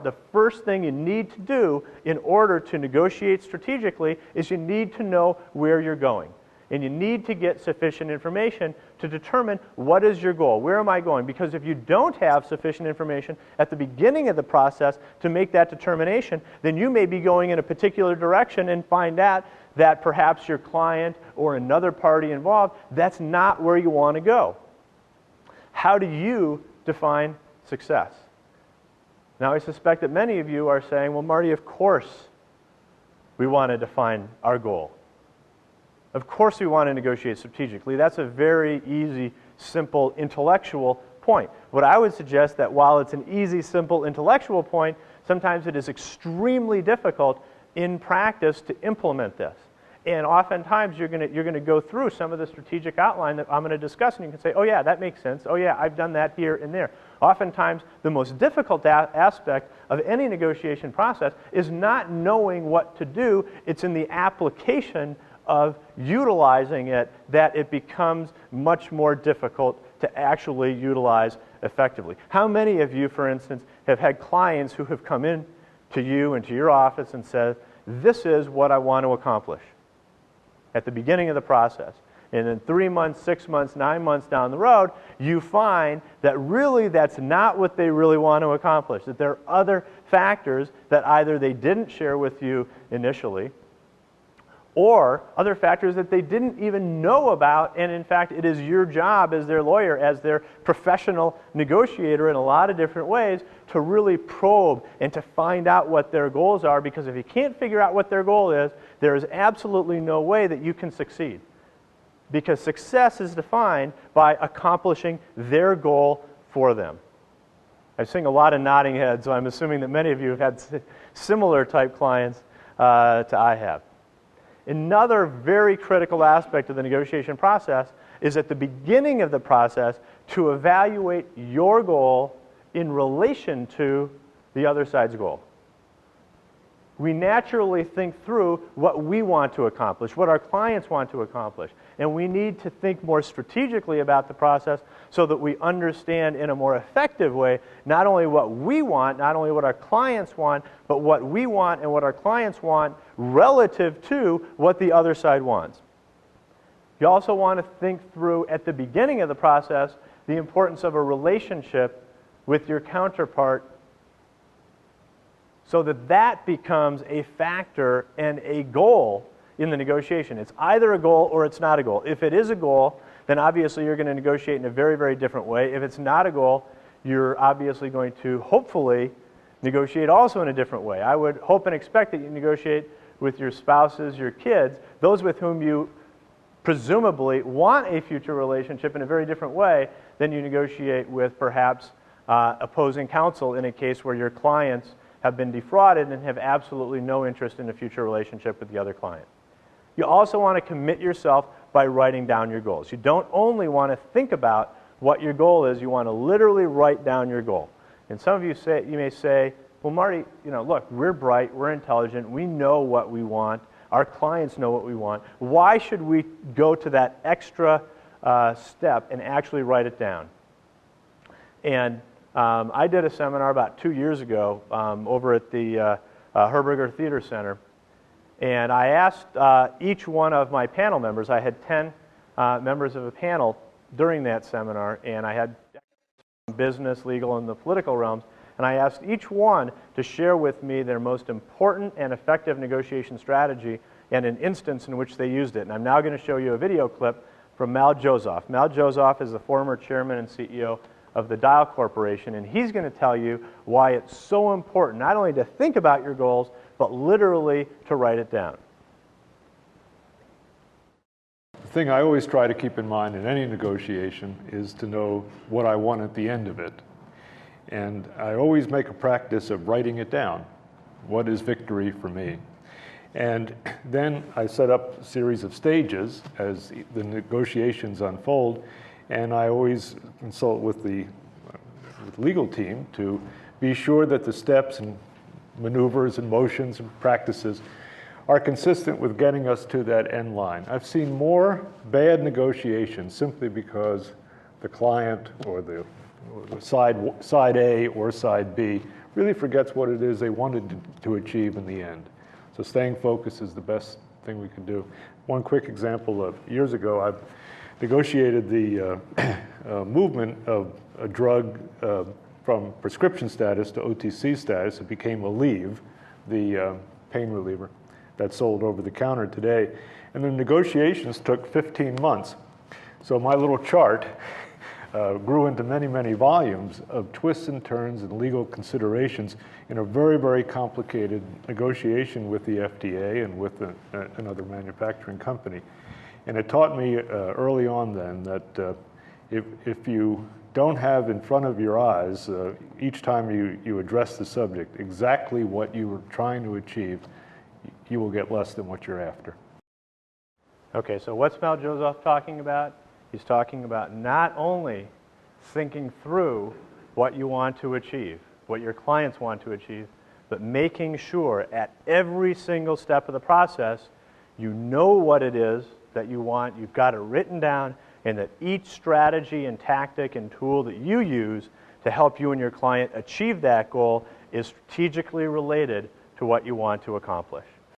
short, the first thing you need to do in order to negotiate strategically is you need to know where you're going. And you need to get sufficient information to determine what is your goal. Where am I going? Because if you don't have sufficient information at the beginning of the process to make that determination, then you may be going in a particular direction and find out that perhaps your client or another party involved, that's not where you want to go. How do you define success? Now, I suspect that many of you are saying, well, Marty, of course we want to define our goal. Of course we want to negotiate strategically. That's a very easy, simple, intellectual point. What I would suggest that while it's an easy, simple, intellectual point, sometimes it is extremely difficult in practice to implement this. And oftentimes you're going to go through some of the strategic outline that I'm going to discuss, and you can say, oh yeah, that makes sense. Oh yeah, I've done that here and there. Oftentimes the most difficult aspect of any negotiation process is not knowing what to do. It's in the application of utilizing it that it becomes much more difficult to actually utilize effectively. How many of you, for instance, have had clients who have come in to you and to your office and said, this is what I want to accomplish at the beginning of the process. And then 3 months, 6 months, 9 months down the road, you find that really that's not what they really want to accomplish, that there are other factors that either they didn't share with you initially, or other factors that they didn't even know about, and in fact it is your job as their lawyer, as their professional negotiator in a lot of different ways, to really probe and to find out what their goals are, because if you can't figure out what their goal is, there is absolutely no way that you can succeed. Because success is defined by accomplishing their goal for them. I've seen a lot of nodding heads, so I'm assuming that many of you have had similar type clients to I have. Another very critical aspect of the negotiation process is at the beginning of the process to evaluate your goal in relation to the other side's goal. We naturally think through what we want to accomplish, what our clients want to accomplish, and we need to think more strategically about the process so that we understand in a more effective way not only what we want, not only what our clients want, but what we want and what our clients want relative to what the other side wants. You also want to think through at the beginning of the process the importance of a relationship with your counterpart, so that that becomes a factor and a goal in the negotiation. It's either a goal or it's not a goal. If it is a goal, then obviously you're going to negotiate in a very, very different way. If it's not a goal, you're obviously going to hopefully negotiate also in a different way. I would hope and expect that you negotiate with your spouses, your kids, those with whom you presumably want a future relationship in a very different way than you negotiate with perhaps opposing counsel in a case where your clients have been defrauded and have absolutely no interest in a future relationship with the other client. You also want to commit yourself by writing down your goals. You don't only want to think about what your goal is, you want to literally write down your goal. And some of you may say, well, Marty, look, we're bright, we're intelligent, we know what we want, our clients know what we want. Why should we go to that extra step and actually write it down? And I did a seminar about 2 years ago over at the Herberger Theater Center, and I asked each one of my panel members, I had 10 members of a panel during that seminar, and I had business, legal, and the political realms, and I asked each one to share with me their most important and effective negotiation strategy and an instance in which they used it. And I'm now going to show you a video clip from Mal Jozoff. Mal Jozoff is the former chairman and CEO of the Dial Corporation, and he's going to tell you why it's so important not only to think about your goals, but literally to write it down. The thing I always try to keep in mind in any negotiation is to know what I want at the end of it. And I always make a practice of writing it down. What is victory for me? And then I set up a series of stages as the negotiations unfold, and I always consult with the legal team to be sure that the steps and maneuvers and motions and practices are consistent with getting us to that end line. I've seen more bad negotiations simply because the client or the side A or side B really forgets what it is they wanted to achieve in the end. So staying focused is the best thing we can do. One quick example of years ago, I negotiated the movement of a drug from prescription status to OTC status. It became Aleve, the pain reliever that's sold over the counter today. And the negotiations took 15 months. So my little chart grew into many, many volumes of twists and turns and legal considerations in a very, very complicated negotiation with the FDA and with another manufacturing company. And it taught me early on then that if you don't have in front of your eyes, each time you address the subject, exactly what you were trying to achieve, you will get less than what you're after. Okay, so what's Mal Joseph talking about? He's talking about not only thinking through what you want to achieve, what your clients want to achieve, but making sure at every single step of the process you know what it is that you want, you've got it written down, and that each strategy and tactic and tool that you use to help you and your client achieve that goal is strategically related to what you want to accomplish.